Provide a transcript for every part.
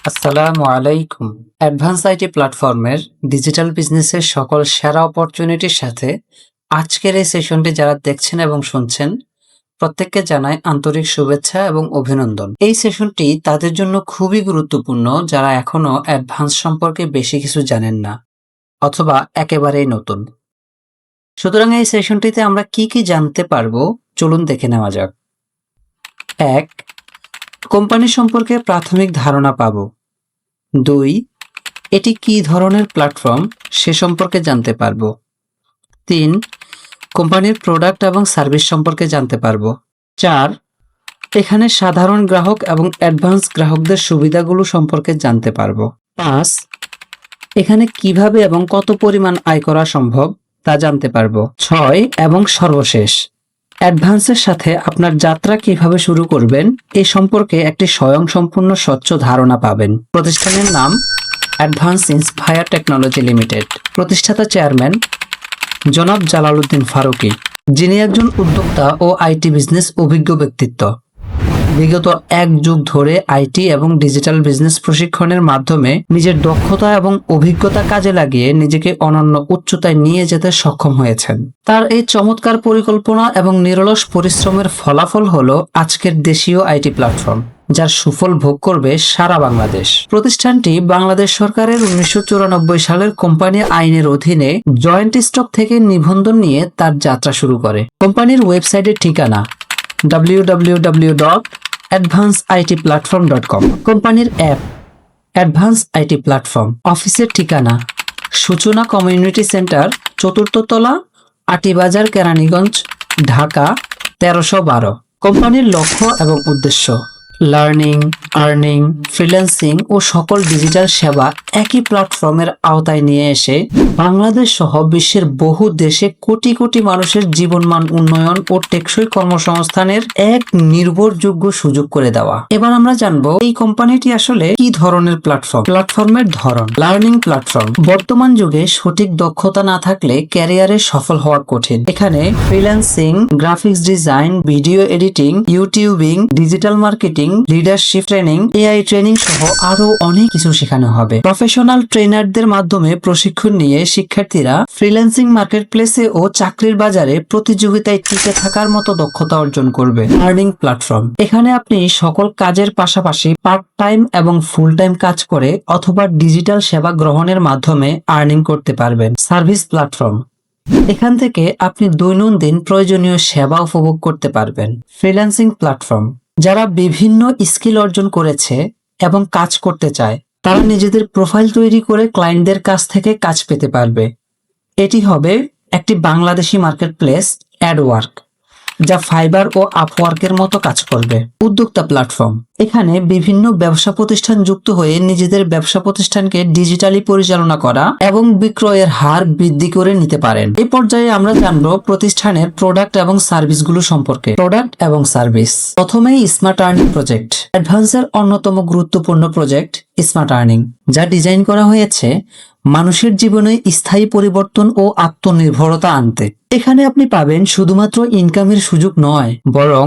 আসসালামু আলাইকুম। Advance IT প্ল্যাটফর্মের ডিজিটাল বিজনেসের সকল সেরা অপরচুনিটির সাথে আজকের এই সেশনটি যারা দেখছেন এবং শুনছেন প্রত্যেককে জানাই আন্তরিক শুভেচ্ছা এবং অভিনন্দন। এই সেশনটি তাদের জন্য খুবই গুরুত্বপূর্ণ যারা এখনো অ্যাডভান্স সম্পর্কে বেশি কিছু জানেন না অথবা একেবারেই নতুন। সুতরাং এই সেশনটিতে আমরা কি কি জানতে পারবো চলুন দেখে নেওয়া যাক। 1. কোম্পানি সম্পর্কে প্রাথমিক ধারণা পাবো। 2. এটি কী ধরনের প্ল্যাটফর্ম সে সম্পর্কে জানতে পারবো। 3. কোম্পানির প্রোডাক্ট এবং সার্ভিস সম্পর্কে জানতে পারবো। 4. এখানে সাধারণ গ্রাহক এবং অ্যাডভান্স গ্রাহকদের সুবিধাগুলো সম্পর্কে জানতে পারবো। 5. এখানে কিভাবে এবং কত পরিমাণ আয় করা সম্ভব তা জানতে পারবো। 6. এবং সর্বশেষ অ্যাডভান্সের সাথে আপনার যাত্রা কিভাবে শুরু করবেন এ সম্পর্কে একটি স্বয়ংসম্পূর্ণ স্বচ্ছ ধারণা পাবেন। প্রতিষ্ঠানের নাম অ্যাডভান্স ইন্সপায়ার টেকনোলজি লিমিটেড। প্রতিষ্ঠাতা চেয়ারম্যান জনাব জালালউদ্দিন ফারুকী, যিনি একজন উদ্যোক্তা ও আইটি বিজনেস অভিজ্ঞ ব্যক্তিত্ব। বিগত 1 যুগ ধরে আইটি এবং ডিজিটাল বিজনেস প্রশিক্ষণের মাধ্যমে নিজের দক্ষতা এবং অভিজ্ঞতা কাজে লাগিয়ে নিজেকে অনন্য উচ্চতায় নিয়ে যেতে সক্ষম হয়েছেন। তার এই চমৎকার পরিকল্পনা এবং নিরলস পরিশ্রমের ফলাফল হলো আজকের দেশীয় আইটি প্ল্যাটফর্ম, যার সুফল ভোগ করবে সারা বাংলাদেশ। প্রতিষ্ঠানটি বাংলাদেশ সরকারের 1994 সালের কোম্পানি আইনের অধীনে জয়েন্ট স্টক থেকে নিবন্ধন নিয়ে তার যাত্রা শুরু করে। কোম্পানির ওয়েবসাইটের ঠিকানা www.advanceditplatform.com। কোম্পানির অ্যাপ অ্যাডভান্স আইটি প্ল্যাটফর্ম। অফিসের ঠিকানা সূচনা কমিউনিটি সেন্টার, 4th তলা, আটিবাজার, কেরানীগঞ্জ, ঢাকা 1312। কোম্পানির লক্ষ্য এবং উদ্দেশ্য লার্নিং, আর্নিং, ফ্রিল্যান্সিং ও সকল ডিজিটাল সেবা একই প্ল্যাটফর্মের আওতায় নিয়ে এসে বাংলাদেশ সহ বিশ্বের বহু দেশে কোটি কোটি মানুষের জীবনমান উন্নয়ন ও টেকসই কর্মসংস্থানের এক নির্ভরযোগ্য সুযোগ করে দেওয়া। এবার আমরা জানবো এই কোম্পানিটি আসলে কি ধরনের প্ল্যাটফর্ম। প্ল্যাটফর্মের ধরন লার্নিং প্ল্যাটফর্ম। বর্তমান যুগে সঠিক দক্ষতা না থাকলে ক্যারিয়ারে সফল হওয়া কঠিন। এখানে freelancing, graphics design, video editing, YouTubing, digital marketing, leadership training, AI training সহ আরো অনেক কিছু শেখানো হবে। প্রফেশনাল ট্রেনারদের মাধ্যমে প্রশিক্ষণ নিয়ে শিক্ষার্থীরা ফ্রিল্যান্সিং মার্কেটপ্লেসে ও চাকরির বাজারে প্রতিযোগিতায় টিকে থাকার মতো দক্ষতা অর্জন করবে। Earning platform. এখানে আপনি সকল কাজের পাশাপাশি পার্ট টাইম এবং ফুল টাইম কাজ করে অথবা ডিজিটাল সেবা গ্রহণের মাধ্যমে আর্নিং করতে পারবেন। Service platform. এখান থেকে আপনি দৈনন্দিন প্রয়োজনীয় সেবা উপভোগ করতে পারবেন। Freelancing platform. যারা বিভিন্ন স্কিল অর্জন করেছে এবং কাজ করতে চায় তারা নিজেদের প্রোফাইল তৈরি করে ক্লায়েন্টদের কাছ থেকে কাজ পেতে পারবে। এটি হবে একটি বাংলাদেশি মার্কেটপ্লেস অ্যাডওয়ার্ক, যা ফাইবার ও আপওয়ার্কের মতো কাজ করবে। উদ্যোক্তা প্ল্যাটফর্ম। এখানে বিভিন্ন ব্যবসা প্রতিষ্ঠান যুক্ত হয়ে নিজেদের ব্যবসা প্রতিষ্ঠানকে ডিজিটালি পরিচালনা করা এবং বিক্রয়ের হার বৃদ্ধি করে নিতে পারেন। এই পর্যায়ে আমরা জানবো প্রতিষ্ঠানের প্রোডাক্ট এবং সার্ভিসগুলো সম্পর্কে। প্রোডাক্ট এবং সার্ভিস। প্রথমেই স্মার্ট আর্নিং প্রজেক্ট। অ্যাডভান্সের অন্যতম গুরুত্বপূর্ণ প্রজেক্ট স্মার্ট আর্নিং, যা ডিজাইন করা হয়েছে মানুষের জীবনে স্থায়ী পরিবর্তন ও আত্মনির্ভরতা আনতে। এখানে আপনি পাবেন শুধুমাত্র ইনকামের সুযোগ নয়, বরং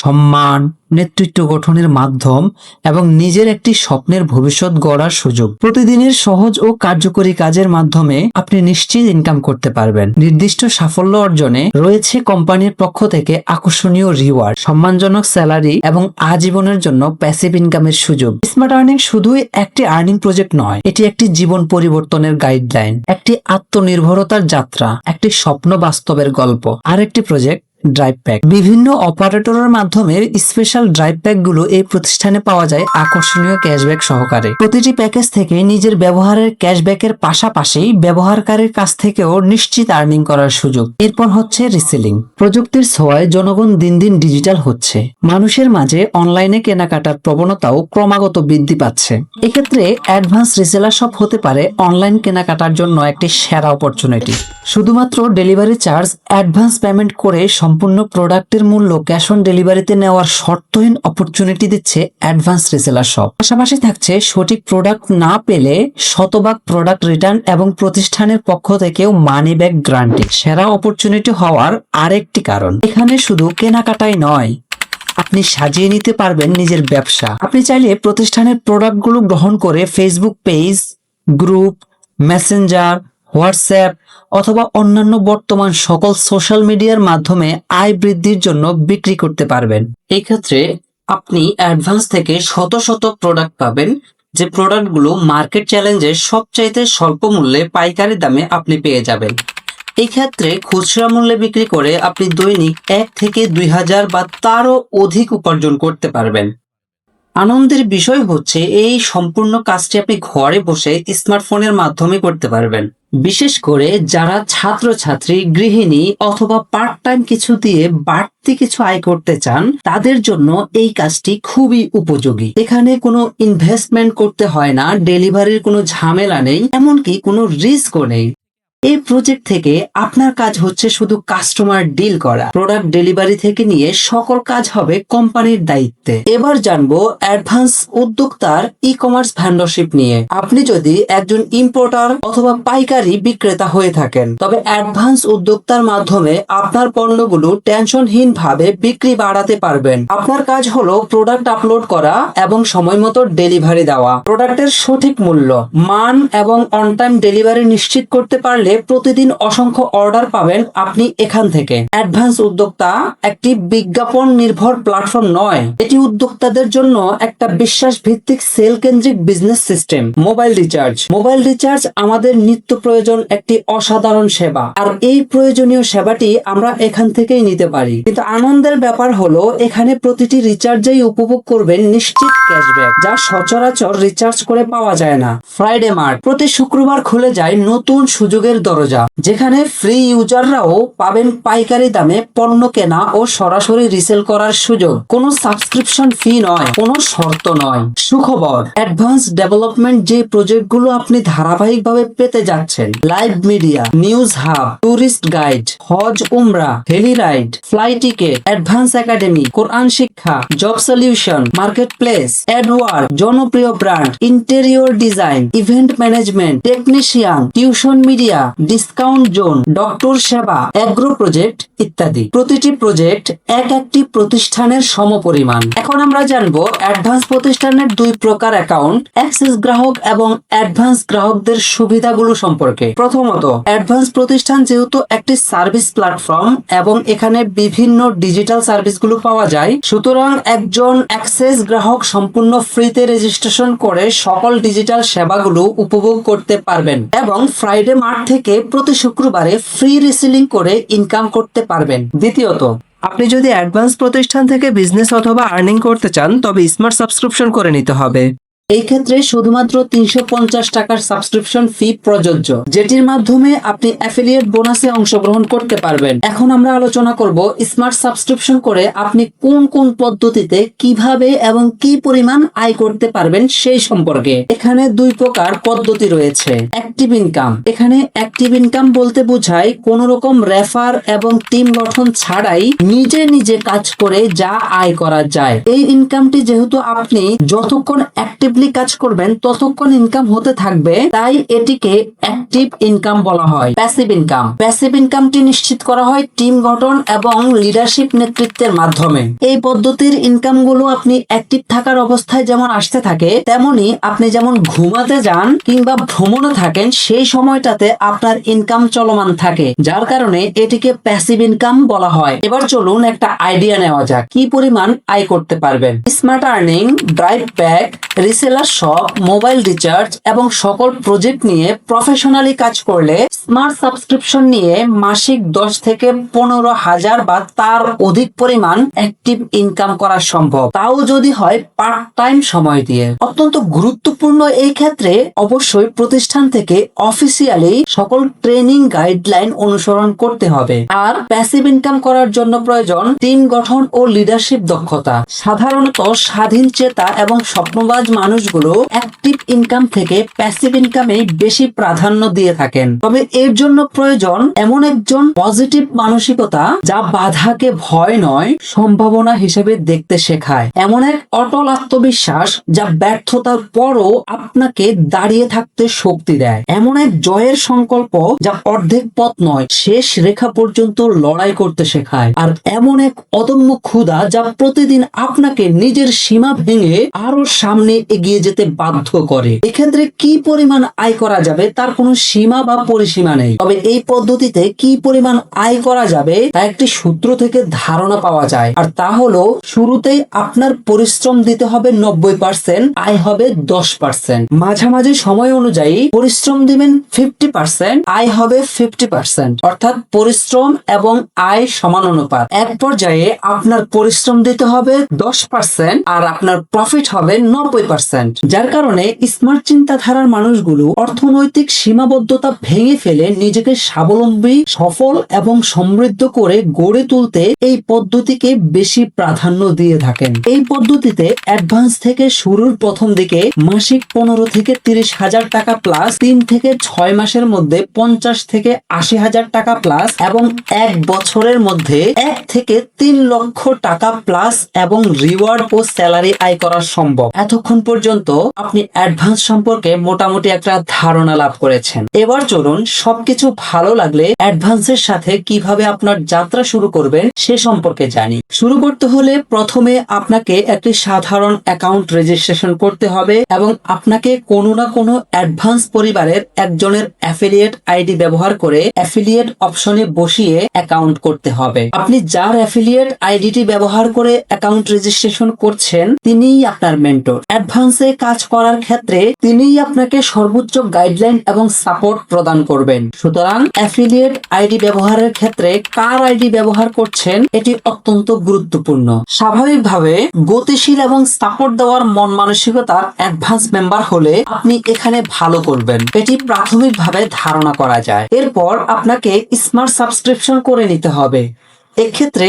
সম্মান, নেতৃত্ব গঠনের মাধ্যম এবং নিজের একটি স্বপ্নের ভবিষ্যৎ গড়ার সুযোগ। প্রতিদিনের সহজ ও কার্যকরী কাজের মাধ্যমে আপনি নিশ্চিত ইনকাম করতে পারবেন। নির্দিষ্ট সাফল্য অর্জনে রয়েছে কোম্পানির পক্ষ থেকে আকর্ষণীয় রিওয়ার্ড, সম্মানজনক স্যালারি এবং আজীবনের জন্য প্যাসিভ ইনকামের সুযোগ। স্মার্ট আর্নিং শুধুই একটি আর্নিং প্রজেক্ট নয়, এটি একটি জীবন পরিবর্তনের গাইডলাইন, একটি আত্মনির্ভরতার যাত্রা, একটি স্বপ্ন বাস্তবের গল্প। আরেকটি প্রজেক্ট ড্রাইভ প্যাক। বিভিন্ন অপারেটরের মাধ্যমে স্পেশাল ড্রাইভ প্যাক গুলো এই প্রতিষ্ঠানে পাওয়া যায় আকর্ষণীয় ক্যাশব্যাক সহকারে। প্রতিটি প্যাকেজ থেকে নিজের ব্যবহারের ক্যাশব্যাকের পাশাপাশি ব্যবহারকারীর কাছ থেকেও নিশ্চিত আর্নিং করার সুযোগ। এরপর হচ্ছে রিসেলিং। প্রযুক্তির ছোঁয়ায় জনগণ দিন দিন ডিজিটাল হচ্ছে। মানুষের মাঝে অনলাইনে কেনাকাটার প্রবণতাও ক্রমাগত বৃদ্ধি পাচ্ছে। এক্ষেত্রে অ্যাডভান্স রিসেলার শপ হতে পারে অনলাইন কেনাকাটার জন্য একটি সেরা অপরচুনিটি। শুধুমাত্র ডেলিভারি চার্জ অ্যাডভান্স পেমেন্ট করে সম্পূর্ণ প্রোডাক্টের মূল্য ক্যাশ অন ডেলিভারিতে নেওয়ার শর্তহীন অপরচুনিটি দিচ্ছে অ্যাডভান্স রিসেলার শপ। পাশাপাশি থাকছে সঠিক প্রোডাক্ট না পেলে শতভাগ প্রোডাক্ট রিটার্ন এবং প্রতিষ্ঠানের পক্ষ থেকেও মানি ব্যাক গ্যারান্টি। সেরা অপরচুনিটি হওয়ার আরেকটি কারণ, এখানে শুধু কেনাকাটাই নয়, আপনি সাজিয়ে নিতে পারবেন নিজের ব্যবসা। আপনি চাইলে প্রতিষ্ঠানের প্রোডাক্টগুলো গ্রহণ করে Facebook page, group, Messenger, WhatsApp অথবা অন্যান্য বর্তমান সকল সোশ্যাল মিডিয়ার মাধ্যমে আয় বৃদ্ধির জন্য বিক্রি করতে পারবেন। এই ক্ষেত্রে আপনি অ্যাডভান্স থেকে শত শত প্রোডাক্ট পাবেন, যে প্রোডাক্টগুলো মার্কেট চ্যালেঞ্জে সবচাইতে স্বল্প মূল্যে পাইকারি দামে আপনি পেয়ে যাবেন। এই ক্ষেত্রে খুচরা মূল্যে বিক্রি করে আপনি দৈনিক 1 থেকে 2,000 বা তারও অধিক উপার্জন করতে পারবেন। আনন্দের বিষয় হচ্ছে এই সম্পূর্ণ কাজটি আপনি ঘরে বসে স্মার্টফোনের মাধ্যমে করতে পারবেন। বিশেষ করে যারা ছাত্রছাত্রী, গৃহিণী অথবা পার্ট টাইম কিছু দিয়ে বাড়তি কিছু আয় করতে চান, তাদের জন্য এই কাজটি খুবই উপযোগী। এখানে কোনো ইনভেস্টমেন্ট করতে হয় না, ডেলিভারির কোনো ঝামেলা নেই, এমনকি কোনো রিস্কও নেই। এই প্রজেক্ট থেকে আপনার কাজ হচ্ছে শুধু কাস্টমার ডিল করা। প্রোডাক্ট ডেলিভারি থেকে নিয়ে সকল কাজ হবে কোম্পানির দায়িত্বে। এবার জানবো অ্যাডভান্স উদ্যোক্তার ই কমার্স ভেন্ডরশিপ নিয়ে। আপনি যদি একজন ইম্পোর্টার অথবা পাইকারি বিক্রেতা হয়ে থাকেন, তবে অ্যাডভান্স উদ্যোক্তার মাধ্যমে আপনার পণ্যগুলো টেনশনহীন ভাবে বিক্রি বাড়াতে পারবেন। আপনার কাজ হলো প্রোডাক্ট আপলোড করা এবং সময় মতো ডেলিভারি দেওয়া। প্রোডাক্টের সঠিক মূল্য, মান এবং অন টাইম ডেলিভারি নিশ্চিত করতে পারলে প্রতিদিন অসংখ্য অর্ডার পাবেন আপনি এখান থেকে। অ্যাডভান্স উদ্যোক্তা একটি বিজ্ঞাপন নির্ভর প্ল্যাটফর্ম নয়, এটি উদ্যোক্তাদের জন্য একটা বিশ্বাস ভিত্তিক সেল কেন্দ্রিক বিজনেস সিস্টেম। মোবাইল রিচার্জ আমাদের নিত্য প্রয়োজন একটি অসাধারণ সেবা, আর এই প্রয়োজনীয় সেবাটি আমরা এখান থেকেই নিতে পারি। কিন্তু আনন্দের ব্যাপার হলো এখানে প্রতিটি রিচার্জেই উপভোগ করবেন নিশ্চিত ক্যাশব্যাক, যা সচরাচর রিচার্জ করে পাওয়া যায় না। ফ্রাইডে মার্ট প্রতি শুক্রবার খুলে যায় নতুন সুযোগের দরজা, যেখানে ফ্রি ইউজাররাও পাবেন পাইকারি দামে পণ্য কেনা ও সরাসরি রিসেল করার সুযোগ। কোনো সাবস্ক্রিপশন ফি নয়, কোনো শর্ত নয়। সুখবর, অ্যাডভান্স ডেভেলপমেন্ট যে প্রজেক্টগুলো আপনি ধারাবাহিকভাবে পেতে যাচ্ছেন, live media, news hub, tourist guide, হজ উমরা, heli ride, fly ticket, advance academy, কোরআন শিক্ষা, job solution, market place, ad work, জনপ্রিয় brand, interior design, event management, technician, tuition media, discount zone, doctor সেবা, অ্যাগ্রো প্রজেক্ট ইত্যাদি। প্রতিটি প্রজেক্ট একটি প্রতিষ্ঠানের সমপরিমাণ। এখন আমরা জানবো অ্যাডভান্স প্রতিষ্ঠানের দুই প্রকার অ্যাকাউন্ট, অ্যাক্সেস গ্রাহক এবং অ্যাডভান্স গ্রাহকদের সুবিধাগুলো সম্পর্কে। প্রথমত, অ্যাডভান্স প্রতিষ্ঠান যেহেতু একটি সার্ভিস প্ল্যাটফর্ম এবং এখানে বিভিন্ন ডিজিটাল সার্ভিসগুলো পাওয়া যায়, সুতরাং একজন অ্যাক্সেস গ্রাহক সম্পূর্ণ ফ্রিতে রেজিস্ট্রেশন করে সকল ডিজিটাল সেবাগুলো উপভোগ করতে পারবেন এবং ফ্রাইডে মার্ট থেকে প্রতি শুক্রবারে ফ্রি রিসেলিং করে ইনকাম করতে পারবেন। দ্বিতীয়ত, আপনি যদি অ্যাডভান্স প্রতিষ্ঠান থেকে বিজনেস অথবা আর্নিং করতে চান, তবে স্মার্ট সাবস্ক্রিপশন করে নিতে হবে। এই ক্ষেত্রে শুধুমাত্র 350 টাকার সাবস্ক্রিপশন ফি প্রযোজ্য, যেটির মাধ্যমে আপনি অ্যাফিলিয়েট বোনাসে অংশগ্রহণ করতে পারবেন। এখন আমরা আলোচনা করব স্মার্ট সাবস্ক্রিপশন করে আপনি কোন কোন পদ্ধতিতে কিভাবে এবং কি পরিমাণ আয় করতে পারবেন সেই সম্পর্কে। এখানে দুই প্রকার পদ্ধতি রয়েছে। অ্যাক্টিভ ইনকাম, এখানে অ্যাক্টিভ ইনকাম বলতে বোঝায় কোন রকম রেফার এবং টিম গঠন ছাড়াই নিজে নিজে কাজ করে যা আয় করা যায়। এই ইনকামটি যেহেতু আপনি যতক্ষণ অ্যাক্টিভলি কাজ করবেন ততক্ষণ ইনকাম হতে থাকবে, তাই এটিকে অ্যাক্টিভ ইনকাম বলা হয়। প্যাসিভ ইনকামটি নিশ্চিত করা হয় টিম গঠন এবং লিডারশিপ নেতৃত্বের মাধ্যমে। এই পদ্ধতির ইনকামগুলো আপনি অ্যাক্টিভ থাকার অবস্থায় যেমন আসতে থাকে, তেমনি আপনি যেমন ঘুমাতে যান কিংবা ভ্রমণে থাকেন সেই সময়টাতে আপনার ইনকাম চলমান থাকে, যার কারণে এটিকে প্যাসিভ ইনকাম বলা হয়। এবার চলুন একটা আইডিয়া নেওয়া যাক কি পরিমাণ আয় করতে পারবেন। Smart earning, drive back, reseller shop, mobile recharge এবং সকল প্রজেক্ট নিয়ে প্রফেশনালি কাজ করলে স্মার্ট সাবস্ক্রিপশন নিয়ে মাসিক 10 থেকে 15,000 বা তার অধিক পরিমাণ অ্যাক্টিভ ইনকাম করা সম্ভব, তাও যদি হয় পার্ট টাইম সময় দিয়ে। অত্যন্ত গুরুত্বপূর্ণ এই ক্ষেত্রে অবশ্যই প্রতিষ্ঠান থেকে অফিসিয়ালি সকল ট্রেনিং গাইডলাইন অনুসরণ করতে হবে। আর প্যাসিভ ইনকাম করার জন্য প্রয়োজন টিম গঠন ও লিডারশিপ দক্ষতা। সাধারণত স্বাধীন চেতা এবং স্বপ্নবাজ মানুষ মানুষগুলো অ্যাক্টিভ ইনকাম থেকে প্যাসিভ ইনকামে বেশি প্রাধান্য দিয়ে থাকেন। তবে এর জন্য প্রয়োজন এমন একজন পজিটিভ মানসিকতা যা বাধাকে ভয় নয় সম্ভাবনা হিসেবে দেখতে শেখায়, এমন এক অটল আত্মবিশ্বাস যা ব্যর্থতার পরও আপনাকে দাঁড়িয়ে থাকতে শক্তি দেয়, এমন এক জয়ের সংকল্প যা অর্ধেক পথ নয় শেষ রেখা পর্যন্ত লড়াই করতে শেখায়, আর এমন এক অদম্য ক্ষুধা যা প্রতিদিন আপনাকে নিজের সীমা ভেঙে আরো সামনে এগিয়ে যেতে বাধ্য করে। এক্ষেত্রে কি পরিমাণ আয় করা যাবে তার কোনো সীমা বা পরিসীমা নেই, তবে এই পদ্ধতিতে কি পরিমাণ আয় করা যাবে তা একটি সূত্র থেকে ধারণা পাওয়া যায়, আর তা হলো শুরুতেই আপনার পরিশ্রম দিতে হবে 90%, আয় হবে 10%। মাঝামাঝি সময় অনুযায়ী পরিশ্রম দিবেন 50%, আয় হবে 50%, অর্থাৎ পরিশ্রম এবং আয় সমানুপাত। এক পর্যায়ে আপনার পরিশ্রম দিতে হবে 10% আর আপনার প্রফিট হবে 90%। যার কারণে স্মার্ট চিন্তাধারার মানুষগুলো অর্থনৈতিক সীমাবদ্ধতা ভেঙে ফেলে নিজেকে স্বাবলম্বী, সফল এবং সমৃদ্ধ করে গড়ে তুলতে এই পদ্ধতিকে বেশি প্রাধান্য দিয়ে থাকেন। এই পদ্ধতিতে অ্যাডভান্স থেকে শুরুর প্রথম দিকে মাসিক 15 থেকে 30 হাজার টাকা প্লাস, 3 থেকে 6 মাসের মধ্যে 50 থেকে 80 হাজার টাকা প্লাস এবং 1 বছরের মধ্যে 1 থেকে 3 লক্ষ টাকা প্লাস এবং রিওয়ার্ড ও স্যালারি আয় করা সম্ভব। এতক্ষণ পর্যন্ত আপনি অ্যাডভান্স সম্পর্কে মোটামুটি একটা ধারণা লাভ করেছেন। এবার চলুন সবকিছু ভালো লাগলে অ্যাডভান্সের সাথে কিভাবে আপনার যাত্রা শুরু করবেন সে সম্পর্কে জানি। শুরু করতে হলে প্রথমে আপনাকে একটি সাধারণ অ্যাকাউন্ট রেজিস্ট্রেশন করতে হবে এবং আপনাকে কোনো না কোনো অ্যাডভান্স পরিবারের একজনের অ্যাফিলিয়েট আইডি ব্যবহার করে অ্যাফিলিয়েট অপশনে বসিয়ে অ্যাকাউন্ট করতে হবে। আপনি যার অ্যাফিলিয়েট আইডিটি ব্যবহার করে অ্যাকাউন্ট রেজিস্ট্রেশন করছেন তিনিই আপনার মেন্টর। অ্যাডভান্সে কাজ করার ক্ষেত্রে তিনিই আপনাকে সর্বোচ্চ গাইডলাইন এবং সাপোর্ট প্রদান করবেন। সুতরাং অ্যাফিলিয়েট আইডি ব্যবহারের ক্ষেত্রে কার আইডি ব্যবহার করছেন এটি অত্যন্ত গুরুত্বপূর্ণ। স্বাভাবিকভাবে গতিশীল এবং সাপোর্ট দেওয়ার মন মানসিকতার অ্যাডভান্স মেম্বার হলে আপনি এখানে ভালো করবেন, এটি প্রাথমিকভাবে ধারণা করা যায়। এরপর আপনাকে স্মার্ট সাবস্ক্রিপশন করে নিতে হবে। এক্ষেত্রে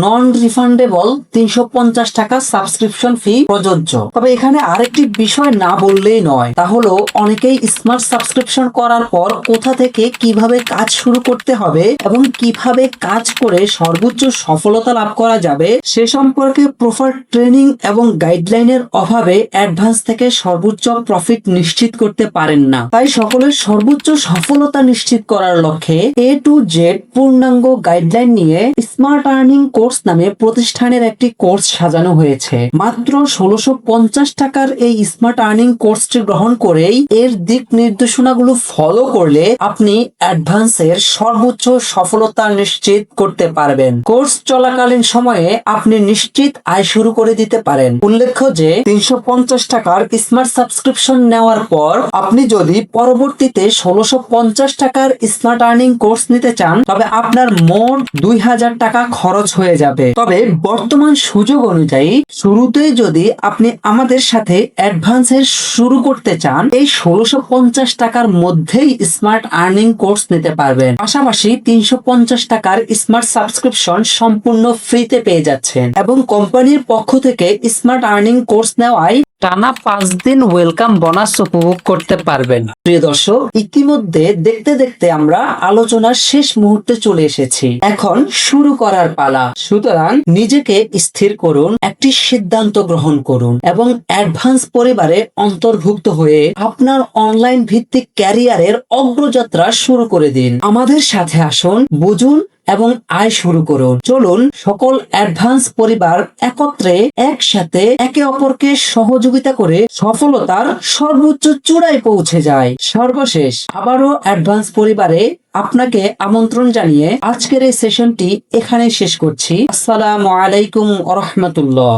নন রিফান্ডেবল 350 টাকা সাবস্ক্রিপশন ফি প্রযোজ্য। তবে এখানে আরেকটি বিষয় না বললেই নয়, তা হলো অনেকেই স্মার্ট সাবস্ক্রিপশন করার পর কোথা থেকে কিভাবে কাজ শুরু করতে হবে এবং কিভাবে কাজ করে সর্বোচ্চ সফলতা লাভ করা যাবে সে সম্পর্কে প্রপার ট্রেনিং এবং গাইডলাইনের অভাবে অ্যাডভান্স থেকে সর্বোচ্চ প্রফিট নিশ্চিত করতে পারেন না। তাই সকলের সর্বোচ্চ সফলতা নিশ্চিত করার লক্ষ্যে A to Z পূর্ণাঙ্গ গাইডলাইন নিয়ে স্মার্ট আর্নিং কোর্স নামে প্রতিষ্ঠানের একটি কোর্স সাজানো হয়েছে। মাত্র 1650 টাকার এই স্মার্ট আর্নিং কোর্সটি গ্রহণ করেই এর দিক নির্দেশনাগুলো ফলো করলে আপনি অ্যাডভান্সের সর্বোচ্চ সফলতা নিশ্চিত করতে পারবেন। কোর্স চলাকালীন সময়ে আপনি নিশ্চিত আয় শুরু করে দিতে পারেন। উল্লেখ্য যে 350 টাকার স্মার্ট সাবস্ক্রিপশন নেওয়ার পর আপনি যদি পরবর্তীতে 1650 টাকার স্মার্ট আর্নিং কোর্স নিতে চান তবে আপনার মোট 2000 টাকা খরচ হয়ে যাবে। তবে বর্তমান সুযোগ অনুযায়ী শুরুতেই যদি আপনি আমাদের সাথে অ্যাডভান্সের শুরু করতে চান এই 1650 টাকার মধ্যেই স্মার্ট আর্নিং কোর্স নিতে পারবেন। পাশাপাশি 350 টাকার স্মার্ট সাবস্ক্রিপশন সম্পূর্ণ ফ্রিতে পেয়ে যাচ্ছেন এবং কোম্পানির পক্ষ থেকে স্মার্ট আর্নিং কোর্স নেওয়ায় টানা 5 দিন ওয়েলকাম বোনাস উপভোগ করতে পারবেন। প্রিয় দর্শক, ইতিমধ্যে দেখতে দেখতে আমরা আলোচনার শেষ মুহূর্তে চলে এসেছি। এখন শুরু করার পালা। সুতরাং নিজেকে স্থির করুন, একটি সিদ্ধান্ত গ্রহণ করুন এবং অ্যাডভান্স পরিবারে অন্তর্ভুক্ত হয়ে আপনার অনলাইন ভিত্তিক ক্যারিয়ারের অগ্রযাত্রা শুরু করে দিন। আমাদের সাথে আসুন, বুঝুন এবং আয় শুরু করুন। চলুন সকল অ্যাডভান্স পরিবার একত্রে একসাথে একে অপরকে সহযোগিতা করে সফলতার সর্বোচ্চ চূড়ায় পৌঁছে যায়। সর্বশেষ আবারও অ্যাডভান্স পরিবারে আপনাকে আমন্ত্রণ জানিয়ে আজকের এই সেশনটি এখানে শেষ করছি। আসসালামু আলাইকুম ওয়া রাহমাতুল্লাহ।